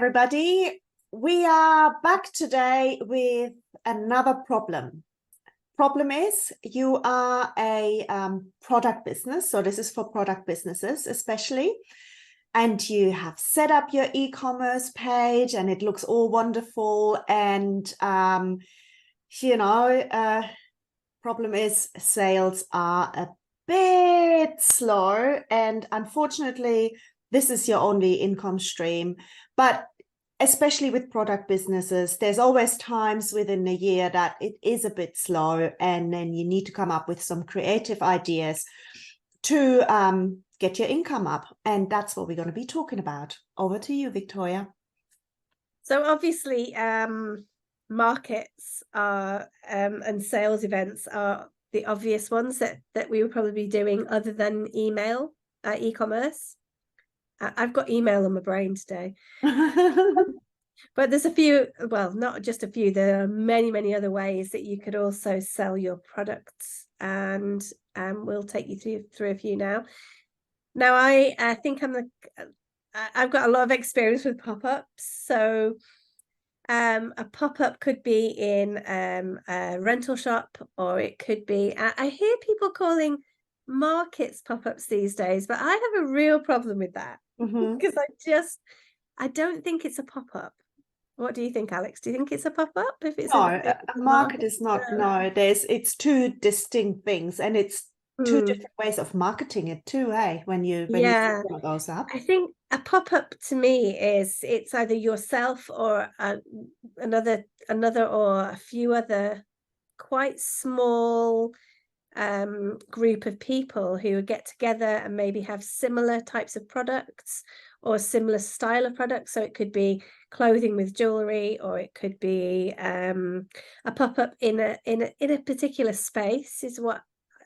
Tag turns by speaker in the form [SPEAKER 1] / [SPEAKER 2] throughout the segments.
[SPEAKER 1] everybody. We are back today with another problem. Problem is you are a product business. So this is for product businesses especially. And you have set up your e-commerce page and it looks all wonderful. And, problem is sales are a bit slow. And unfortunately, this is your only income stream. But especially with product businesses, there's always times within a year that it is a bit slow, and then you need to come up with some creative ideas to get your income up. And that's what we're going to be talking about. Over to you, Victoria.
[SPEAKER 2] So obviously, markets are and sales events are the obvious ones that we would probably be doing other than email, e-commerce. I've got email on my brain today. But there's a few, well, not just a few, there are many other ways that you could also sell your products, and we'll take you through a few now. Now, I think I've got a lot of experience with pop-ups. So a pop-up could be in a rental shop, or it could be, I hear people calling markets pop-ups these days, but I have a real problem with that because I don't think it's a pop-up. What do you think, Alex? Do you think it's a pop-up? If it's
[SPEAKER 1] a market is not. No, it's two distinct things, and it's two different ways of marketing it too, hey, when you set those up.
[SPEAKER 2] I think a pop-up to me is it's either yourself or another or a few other quite small group of people who get together and maybe have similar types of products or similar style of products. So it could be clothing with jewelry, or it could be a pop-up in a particular space is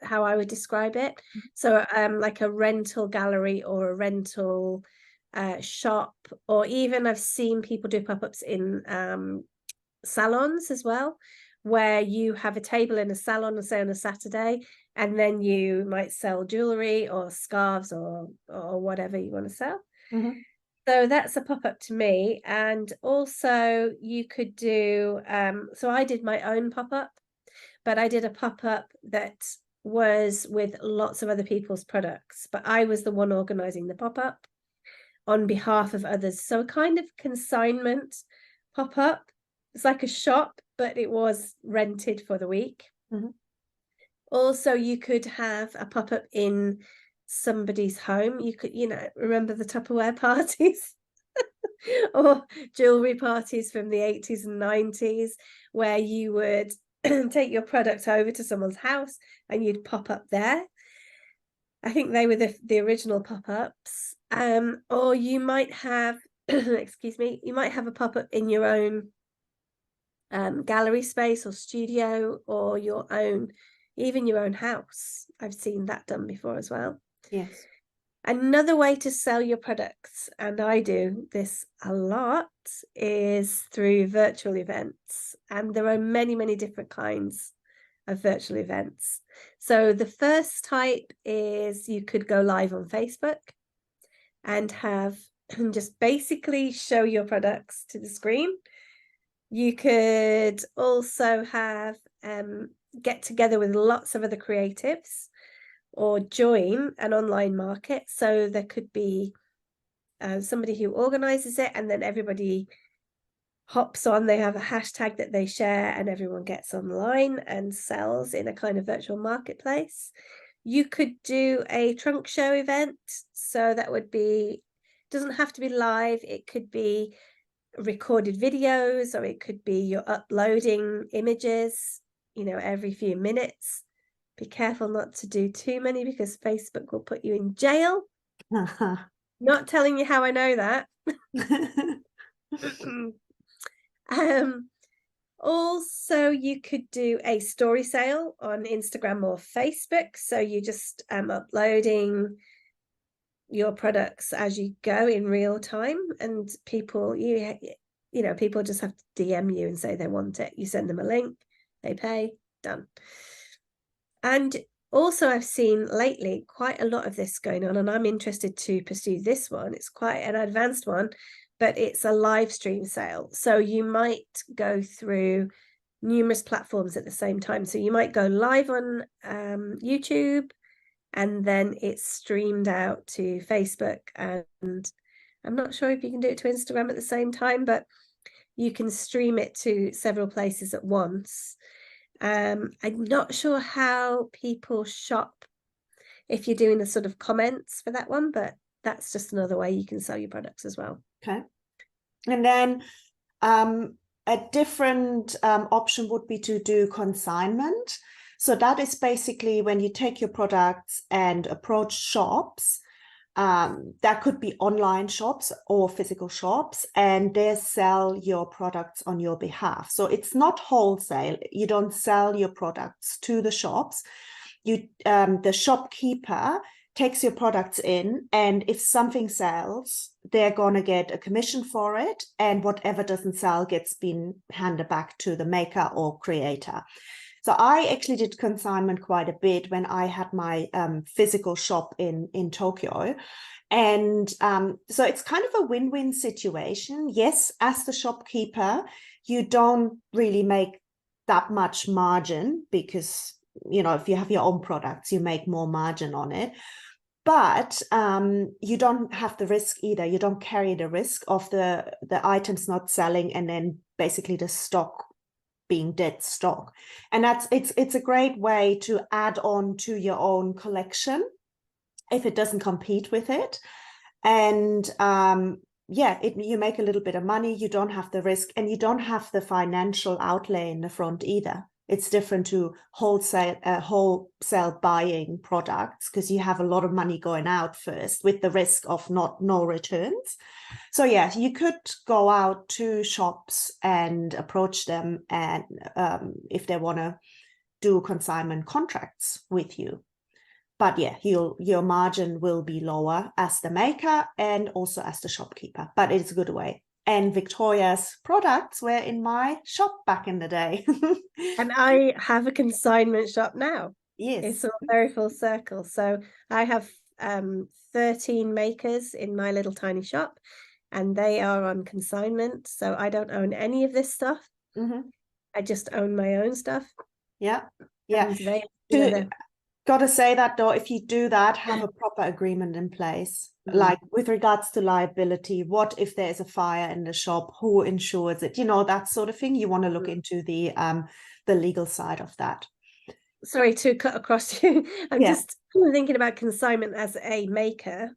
[SPEAKER 2] how I would describe it. So like a rental gallery or a rental shop, or even I've seen people do pop-ups in salons as well, where you have a table in a salon, say on a Saturday, and then you might sell jewelry or scarves or whatever you want to sell. So that's a pop-up to me. And also you could do, so I did my own pop-up, but I did a pop-up that was with lots of other people's products, but I was the one organizing the pop-up on behalf of others. So a kind of consignment pop-up. It's like a shop, but it was rented for the week. Also, you could have a pop-up in somebody's home. You could, remember the Tupperware parties or jewelry parties from the 80s and 90s, where you would take your product over to someone's house and you'd pop up there. I think they were the original pop-ups. Or you might have, excuse me, you might have a pop-up in your own gallery space or studio, or even your own house. I've seen that done before as well.
[SPEAKER 1] Yes.
[SPEAKER 2] Another way to sell your products, and I do this a lot, is through virtual events. And there are many different kinds of virtual events. So the first type is you could go live on Facebook and just basically show your products to the screen. You could also have get together with lots of other creatives or join an online market. So there could be somebody who organizes it, and then everybody hops on. They have a hashtag that they share, and everyone gets online and sells in a kind of virtual marketplace. You could do a trunk show event. So that would be, doesn't have to be live. It could be recorded videos, or it could be you're uploading images, every few minutes. Be careful not to do too many, because Facebook will put you in jail. Not telling you how I know that. Also, you could do a story sale on Instagram or Facebook. So you just uploading your products as you go in real time, and people people just have to DM you and say they want it. You send them a link, they pay, done. And also, I've seen lately quite a lot of this going on, and I'm interested to pursue this one. It's quite an advanced one, but it's a live stream sale. So you might go through numerous platforms at the same time. So you might go live on YouTube, and then it's streamed out to Facebook, and I'm not sure if you can do it to Instagram at the same time, but you can stream it to several places at once. I'm not sure how people shop if you're doing the sort of comments for that one, but that's just another way you can sell your products as well.
[SPEAKER 1] Okay. And then a different option would be to do consignment. So that is basically when you take your products and approach shops. That could be online shops or physical shops, and they sell your products on your behalf. So it's not wholesale. You don't sell your products to the shops. The shopkeeper takes your products in, and if something sells, they're gonna get a commission for it, and whatever doesn't sell gets been handed back to the maker or creator. So I actually did consignment quite a bit when I had my physical shop in Tokyo. And so it's kind of a win-win situation. Yes, as the shopkeeper, you don't really make that much margin because, you know, if you have your own products, you make more margin on it. But you don't have the risk either. You don't carry the risk of the items not selling and then basically the stock being dead stock. And it's a great way to add on to your own collection if it doesn't compete with it. And you make a little bit of money, you don't have the risk, and you don't have the financial outlay in the front either. It's different to wholesale buying products because you have a lot of money going out first with the risk of no returns. So yeah, you could go out to shops and approach them, and if they want to do consignment contracts with you. But yeah, your margin will be lower as the maker and also as the shopkeeper, but it's a good way. And Victoria's products were in my shop back in the day.
[SPEAKER 2] And I have a consignment shop now.
[SPEAKER 1] Yes.
[SPEAKER 2] It's all very full circle. So I have 13 makers in my little tiny shop, and they are on consignment. So I don't own any of this stuff.
[SPEAKER 1] Mm-hmm.
[SPEAKER 2] I just own my own stuff.
[SPEAKER 1] Yeah. Gotta say that though, if you do that, have a proper agreement in place. Like with regards to liability, what if there's a fire in the shop, who insures it, you know, that sort of thing. You want to look into the legal side of that.
[SPEAKER 2] Sorry to cut across you. I'm just thinking about consignment as a maker,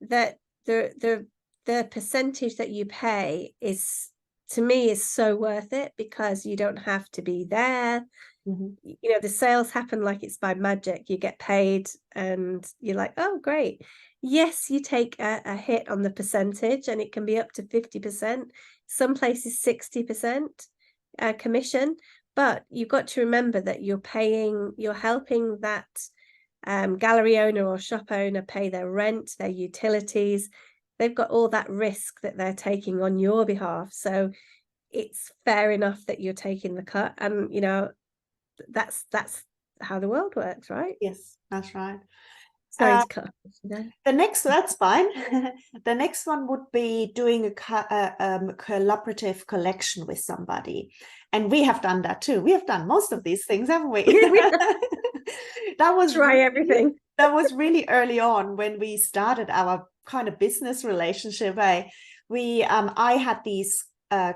[SPEAKER 2] that the percentage that you pay is, to me, is so worth it because you don't have to be there. You know, the sales happen like it's by magic. You get paid and you're like, oh, great. Yes, you take a hit on the percentage, and it can be up to 50%. Some places 60% commission. But you've got to remember that you're helping that gallery owner or shop owner pay their rent, their utilities. They've got all that risk that they're taking on your behalf. So it's fair enough that you're taking the cut. And, you know, that's how the world works, right?
[SPEAKER 1] Yes, that's right.
[SPEAKER 2] Sorry to cut off.
[SPEAKER 1] That's fine. The next one would be doing a collaborative collection with somebody. And we have done that too. We have done most of these things, haven't we? That was
[SPEAKER 2] everything.
[SPEAKER 1] That was really early on when we started our kind of business relationship. I had these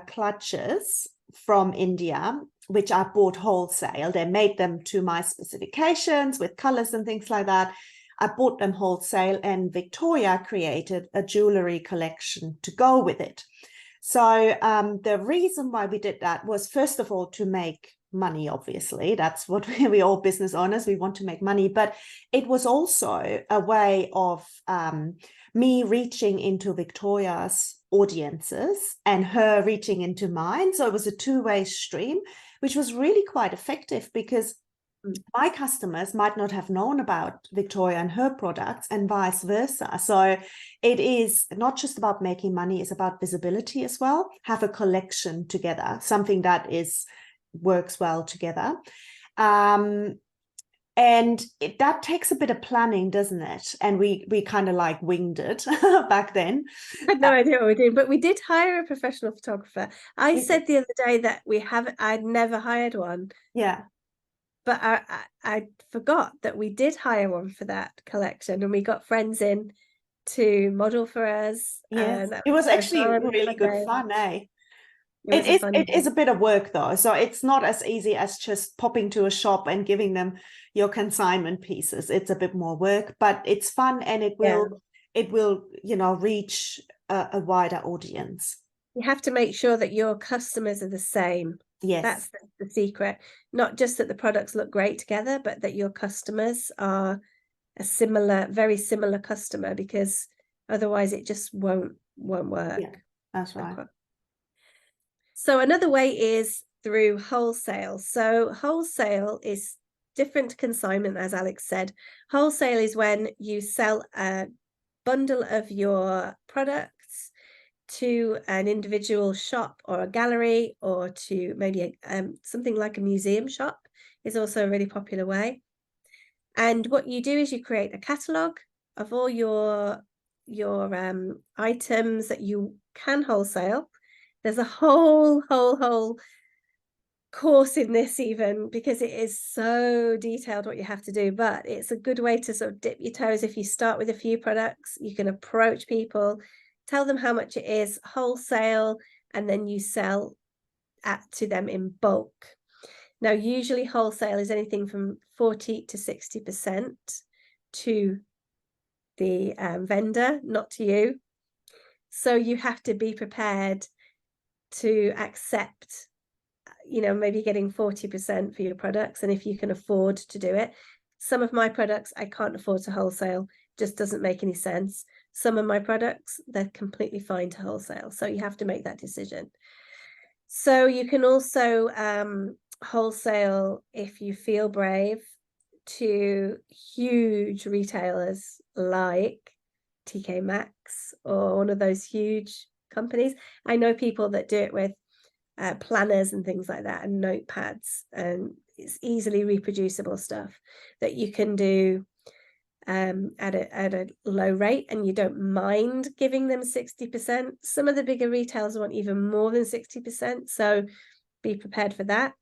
[SPEAKER 1] clutches from India, which I bought wholesale. They made them to my specifications with colors and things like that. I bought them wholesale, and Victoria created a jewelry collection to go with it. So the reason why we did that was, first of all, to make money, obviously. That's what we all business owners, we want to make money. But it was also a way of me reaching into Victoria's audiences and her reaching into mine. So it was a two-way stream, which was really quite effective because my customers might not have known about Victoria and her products, and vice versa. So it is not just about making money, it's about visibility as well. Have a collection together, something that works well together. And that takes a bit of planning, doesn't it? And we kind of like winged it back then.
[SPEAKER 2] I had no idea what we did, but we did hire a professional photographer. I said the other day that I'd never hired one,
[SPEAKER 1] Yeah.
[SPEAKER 2] but I forgot that we did hire one for that collection, and we got friends in to model for us.
[SPEAKER 1] Yes.
[SPEAKER 2] And that
[SPEAKER 1] It was
[SPEAKER 2] so
[SPEAKER 1] actually
[SPEAKER 2] fun,
[SPEAKER 1] really
[SPEAKER 2] fun
[SPEAKER 1] good
[SPEAKER 2] day.
[SPEAKER 1] fun, eh?
[SPEAKER 2] It was a fun
[SPEAKER 1] It is
[SPEAKER 2] day.
[SPEAKER 1] a bit of work though. So it's not as easy as just popping to a shop and giving them your consignment pieces. It's a bit more work, but it's fun, and
[SPEAKER 2] Yeah.
[SPEAKER 1] it will, reach a wider audience.
[SPEAKER 2] You have to make sure that your customers are the same.
[SPEAKER 1] Yes.
[SPEAKER 2] That's the secret. Not just that the products look great together, but that your customers are a very similar customer, because otherwise it just won't work.
[SPEAKER 1] Yeah, that's right.
[SPEAKER 2] So another way is through wholesale. So wholesale is different to consignment, as Alex said. Wholesale is when you sell a bundle of your products to an individual shop or a gallery, or to maybe something like a museum shop is also a really popular way. And what you do is you create a catalogue of all your items that you can wholesale. There's a whole course in this, even, because it is so detailed what you have to do, but it's a good way to sort of dip your toes. If you start with a few products, you can approach people, tell them how much it is wholesale, and then you sell to them in bulk. Now, usually wholesale is anything from 40 to 60% to the vendor, not to you. So you have to be prepared to accept, maybe getting 40% for your products. And if you can afford to do it, some of my products I can't afford to wholesale, just doesn't make any sense. Some of my products, they're completely fine to wholesale. So you have to make that decision. So you can also wholesale, if you feel brave, to huge retailers like TK Maxx or one of those huge companies. I know people that do it with planners and things like that, and notepads, and it's easily reproducible stuff that you can do at a low rate, and you don't mind giving them 60%. Some of the bigger retailers want even more than 60%, so be prepared for that.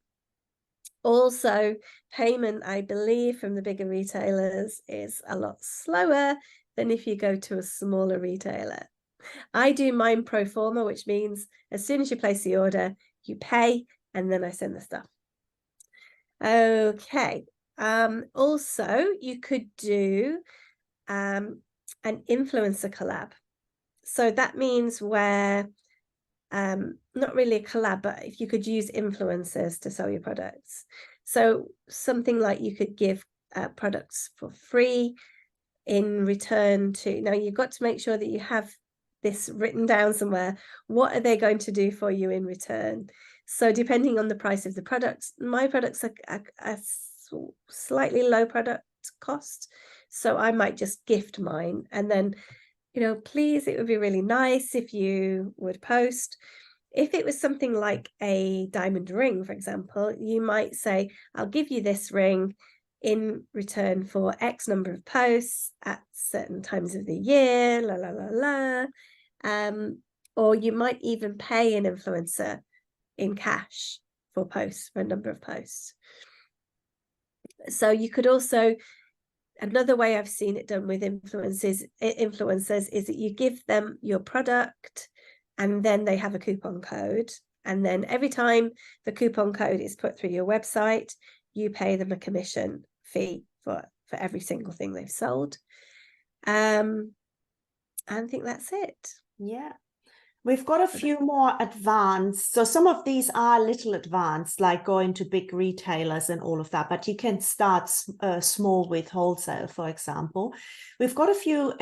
[SPEAKER 2] Also, payment, I believe, from the bigger retailers is a lot slower than if you go to a smaller retailer. I do mine pro forma, which means as soon as you place the order, you pay, and then I send the stuff. Okay. Also, you could do an influencer collab. So that means where not really a collab, but if you could use influencers to sell your products. So something like you could give products for free in return to, now you've got to make sure that you have this written down somewhere. What are they going to do for you in return? So depending on the price of the products, my products are slightly low product cost. So I might just gift mine, and then, please, it would be really nice if you would post. If it was something like a diamond ring, for example, you might say, I'll give you this ring in return for X number of posts at certain times of the year, la, la, la, la. Or you might even pay an influencer in cash for posts, for a number of posts. So you could also, another way I've seen it done with influencers is that you give them your product, and then they have a coupon code. And then every time the coupon code is put through your website, you pay them a commission fee for every single thing they've sold. I think that's it.
[SPEAKER 1] Yeah. We've got a few more advanced. So some of these are a little advanced, like going to big retailers and all of that, but you can start small with wholesale, for example. We've got a few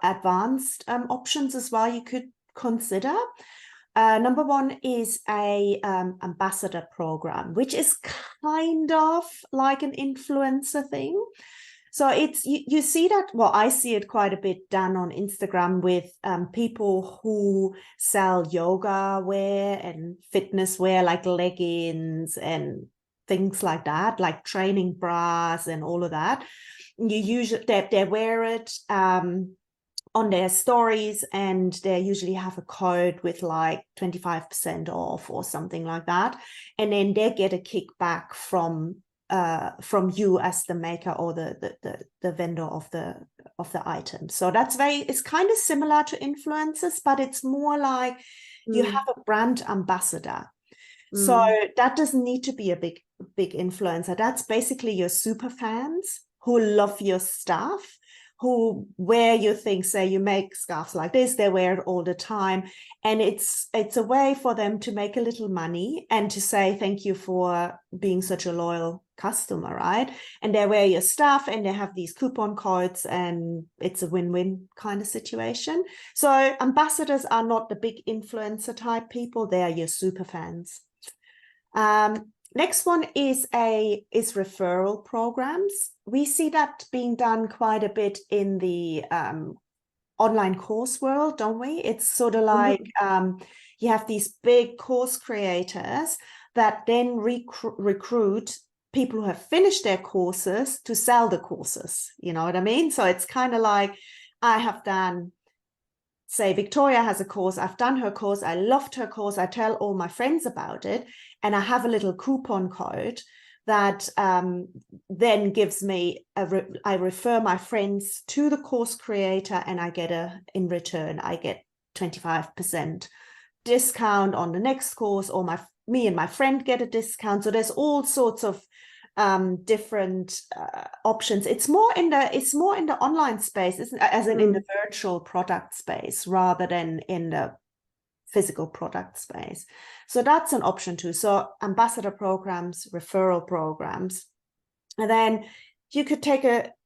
[SPEAKER 1] advanced options as well you could consider. Number one is a ambassador program, which is kind of like an influencer thing. So it's you see that, well, I see it quite a bit done on Instagram with people who sell yoga wear and fitness wear, like leggings and things like that, like training bras and all of that. You usually they wear it on their stories, and they usually have a code with like 25% off or something like that, and then they get a kickback from you as the maker or the vendor of the item. So that's it's kind of similar to influencers, but it's more like you have a brand ambassador. So that doesn't need to be a big influencer. That's basically your super fans who love your stuff, who wear your things. Say you make scarves like this, they wear it all the time, and it's a way for them to make a little money and to say thank you for being such a loyal customer, right? And they wear your stuff and they have these coupon codes, and it's a win-win kind of situation. So ambassadors are not the big influencer type people, they are your super fans. Next one is referral programs. We see that being done quite a bit in the online course world, don't we? It's sort of like you have these big course creators that then recruit people who have finished their courses to sell the courses. You know what I mean? So it's kind of like, I have done, say Victoria has a course, I've done her course, I loved her course, I tell all my friends about it, and I have a little coupon code that then gives me I refer my friends to the course creator, and I get in return, I get 25% discount on the next course, or me and my friend get a discount. So there's all sorts of different options. It's more in the online space, as in the virtual product space, rather than in the physical product space. So that's an option too. So ambassador programs, referral programs, and then you could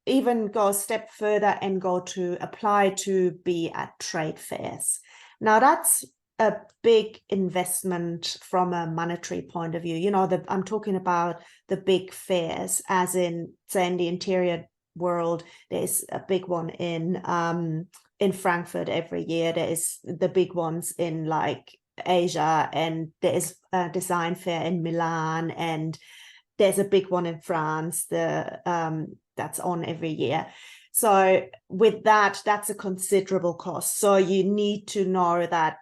[SPEAKER 1] even go a step further and go to apply to be at trade fairs. Now that's a big investment from a monetary point of view. You know, I'm talking about the big fairs, as in, say, in the interior world, there's a big one in Frankfurt every year. There is the big ones in like Asia, and there is a design fair in Milan, and there's a big one in France, that's on every year. So with that, that's a considerable cost. So you need to know that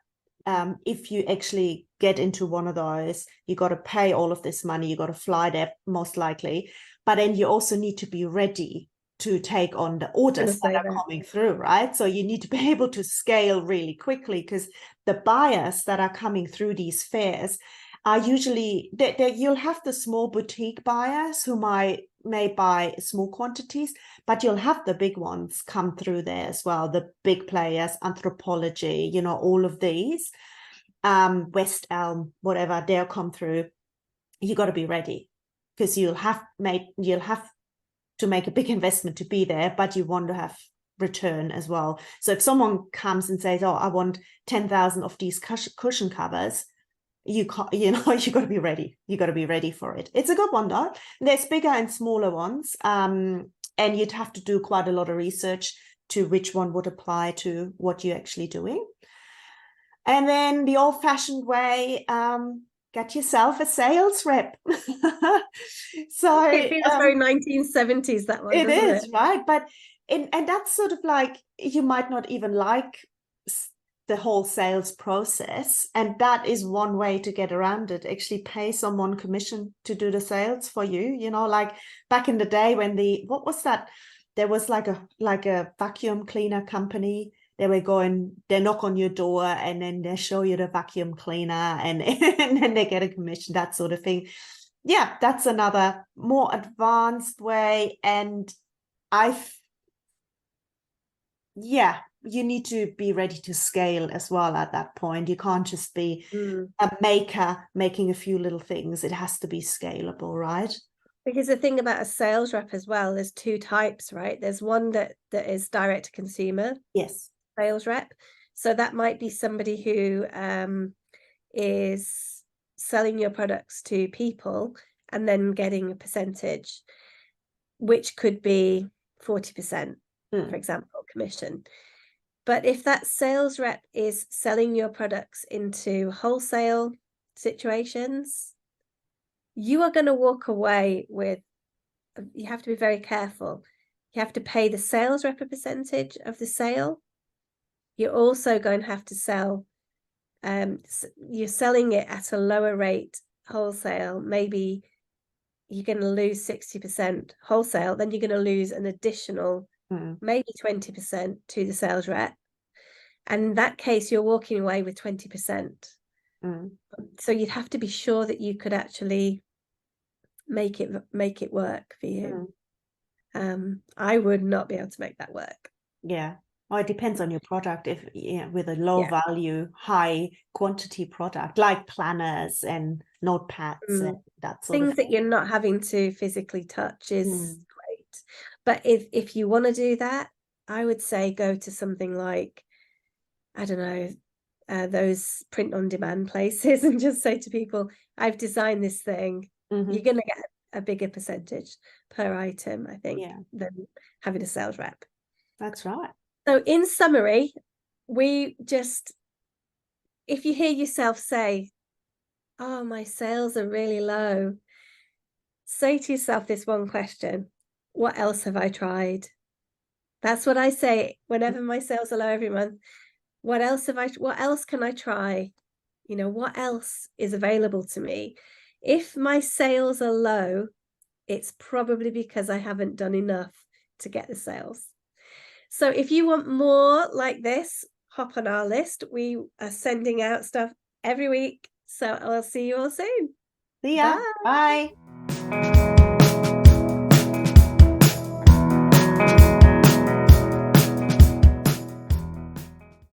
[SPEAKER 1] if you actually get into one of those, you got to pay all of this money, you got to fly there most likely, but then you also need to be ready to take on the orders that are coming through, right? So you need to be able to scale really quickly, because the buyers that are coming through these fairs are usually, you'll have the small boutique buyers who may buy small quantities, but you'll have the big ones come through there as well, the big players, Anthropology, you know, all of these, West Elm, whatever, they'll come through. You got to be ready, because you'll have to make a big investment to be there, but you want to have return as well. So if someone comes and says, oh, I want 10,000 of these cushion covers, you got to be ready. You got to be ready for it. It's a good one though. There's bigger and smaller ones, and you'd have to do quite a lot of research to which one would apply to what you're actually doing. And then the old-fashioned way, get yourself a sales rep. So
[SPEAKER 2] it feels very 1970s, that one.
[SPEAKER 1] It is, right? But and that's sort of like, you might not even like the whole sales process, and that is one way to get around it. Actually pay someone commission to do the sales for you. You know, like back in the day when what was that? There was like a vacuum cleaner company. They knock on your door, and then they show you the vacuum cleaner, and then they get a commission, that sort of thing. Yeah, that's another more advanced way. And you need to be ready to scale as well at that point. You can't just be a maker making a few little things. It has to be scalable, right?
[SPEAKER 2] Because the thing about a sales rep as well, there's two types, right? There's one that is direct to consumer.
[SPEAKER 1] Yes.
[SPEAKER 2] Sales rep. So that might be somebody who is selling your products to people and then getting a percentage, which could be 40%, for example, commission. But if that sales rep is selling your products into wholesale situations, you are going to walk away with, you have to be very careful. You have to pay the sales rep a percentage of the sale. You're also going to have to sell, you're selling it at a lower rate wholesale. Maybe you're going to lose 60% wholesale, then you're going to lose an additional maybe 20% to the sales rep. And in that case, you're walking away with 20%. So you'd have to be sure that you could actually make it work for you. I would not be able to make that work.
[SPEAKER 1] Yeah. Well, it depends on your product. If with a low value, high quantity product like planners and notepads and that sort of
[SPEAKER 2] things that you're not having to physically touch is great. But if you want to do that, I would say go to something like, I don't know, those print on demand places, and just say to people, I've designed this thing. You're going to get a bigger percentage per item, I think, than having a sales rep.
[SPEAKER 1] That's right.
[SPEAKER 2] So in summary, if you hear yourself say, oh, my sales are really low, say to yourself this one question: what else have I tried? That's what I say whenever my sales are low every month. What else can I try? What else is available to me? If my sales are low, it's probably because I haven't done enough to get the sales. So if you want more like this, hop on our list. We are sending out stuff every week. So I'll see you all soon.
[SPEAKER 1] See ya. Bye.